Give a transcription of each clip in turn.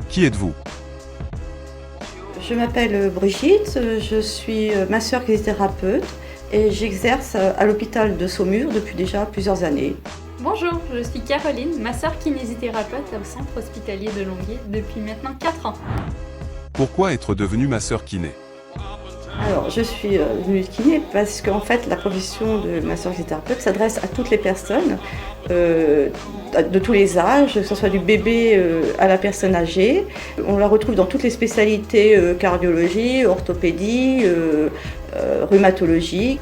Qui êtes-vous? Je m'appelle Brigitte, je suis masseur kinésithérapeute et j'exerce à l'hôpital de Saumur depuis déjà plusieurs années. Bonjour, je suis Caroline, masseur kinésithérapeute au centre hospitalier de Longué depuis maintenant 4 ans. Pourquoi être devenu masseur kiné? Alors, je suis devenue kiné parce qu'en fait, la profession de masseur kinésithérapeute s'adresse à toutes les personnes de tous les âges, que ce soit du bébé à la personne âgée. On la retrouve dans toutes les spécialités cardiologie, orthopédie, rhumatologie.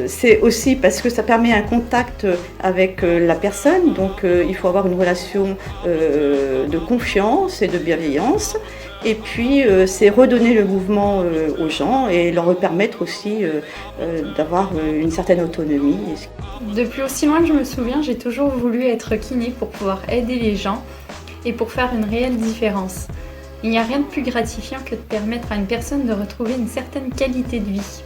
C'est aussi parce que ça permet un contact avec la personne, donc il faut avoir une relation de confiance et de bienveillance. Et puis, c'est redonner le mouvement aux gens et leur permettre aussi d'avoir une certaine autonomie. Depuis aussi loin que je me souviens, j'ai toujours voulu être kiné pour pouvoir aider les gens et pour faire une réelle différence. Il n'y a rien de plus gratifiant que de permettre à une personne de retrouver une certaine qualité de vie.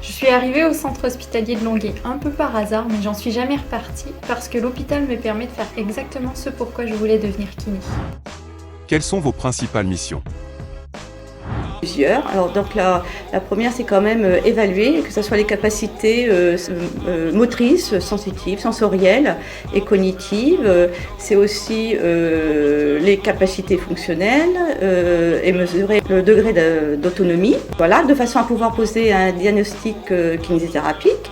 Je suis arrivée au centre hospitalier de Longué un peu par hasard, mais j'en suis jamais repartie parce que l'hôpital me permet de faire exactement ce pourquoi je voulais devenir kiné. Quelles sont vos principales missions? Plusieurs. Alors, donc la première, c'est quand même évaluer, que ce soit les capacités motrices, sensitives, sensorielles et cognitives. C'est aussi les capacités fonctionnelles et mesurer le degré d'autonomie. Voilà, de façon à pouvoir poser un diagnostic kinésithérapique.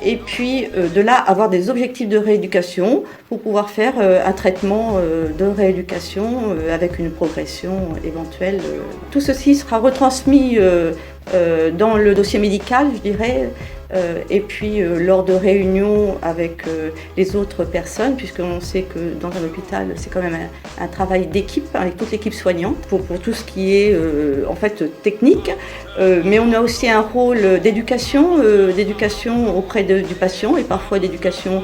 Et puis de là avoir des objectifs de rééducation pour pouvoir faire un traitement de rééducation avec une progression éventuelle. Tout ceci sera retransmis dans le dossier médical, je dirais, et puis lors de réunions avec les autres personnes, puisqu'on sait que dans un hôpital, c'est quand même un travail d'équipe, avec toute l'équipe soignante, pour tout ce qui est en fait technique. Mais on a aussi un rôle d'éducation auprès du patient et parfois d'éducation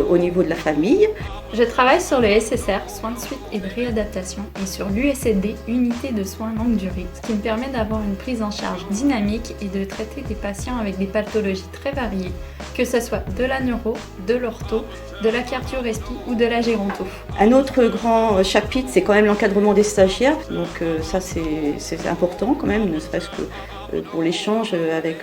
au niveau de la famille. Je travaille sur le SSR, soins de suite et de réadaptation, et sur l'USD, unité de soins longue durée, ce qui me permet d'avoir une prise en charge dynamique et de traiter des patients avec des pathologies très variées, que ce soit de la neuro, de l'ortho, de la cardio-respi ou de la géronto. Un autre grand chapitre, c'est quand même l'encadrement des stagiaires, donc ça c'est important quand même, ne serait-ce que pour l'échange avec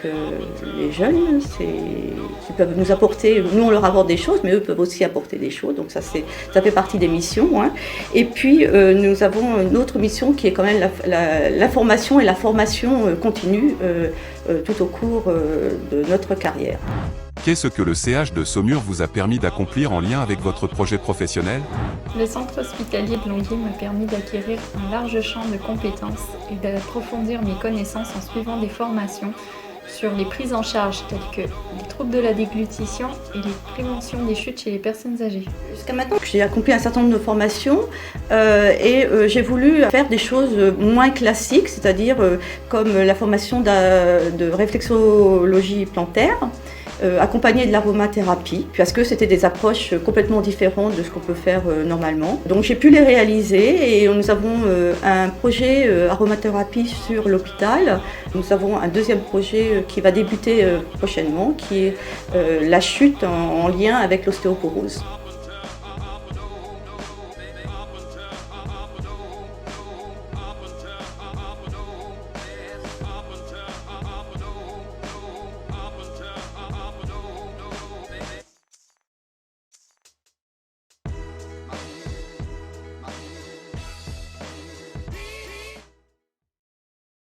les jeunes, qui peuvent nous apporter, nous on leur apporte des choses, mais eux peuvent aussi apporter des choses, donc ça fait partie des missions. Hein. Et puis nous avons une autre mission qui est quand même l'information et la formation continue tout au cours de notre carrière. Qu'est-ce que le CH de Saumur vous a permis d'accomplir en lien avec votre projet professionnel? Le centre hospitalier de Longué m'a permis d'acquérir un large champ de compétences et d'approfondir mes connaissances en suivant des formations sur les prises en charge telles que les troubles de la déglutition et les préventions des chutes chez les personnes âgées. Jusqu'à maintenant, j'ai accompli un certain nombre de formations et j'ai voulu faire des choses moins classiques, c'est-à-dire comme la formation de réflexologie plantaire, accompagnée de l'aromathérapie, parce que c'était des approches complètement différentes de ce qu'on peut faire normalement. Donc j'ai pu les réaliser et nous avons un projet aromathérapie sur l'hôpital. Nous avons un deuxième projet qui va débuter prochainement, qui est la chute en lien avec l'ostéoporose.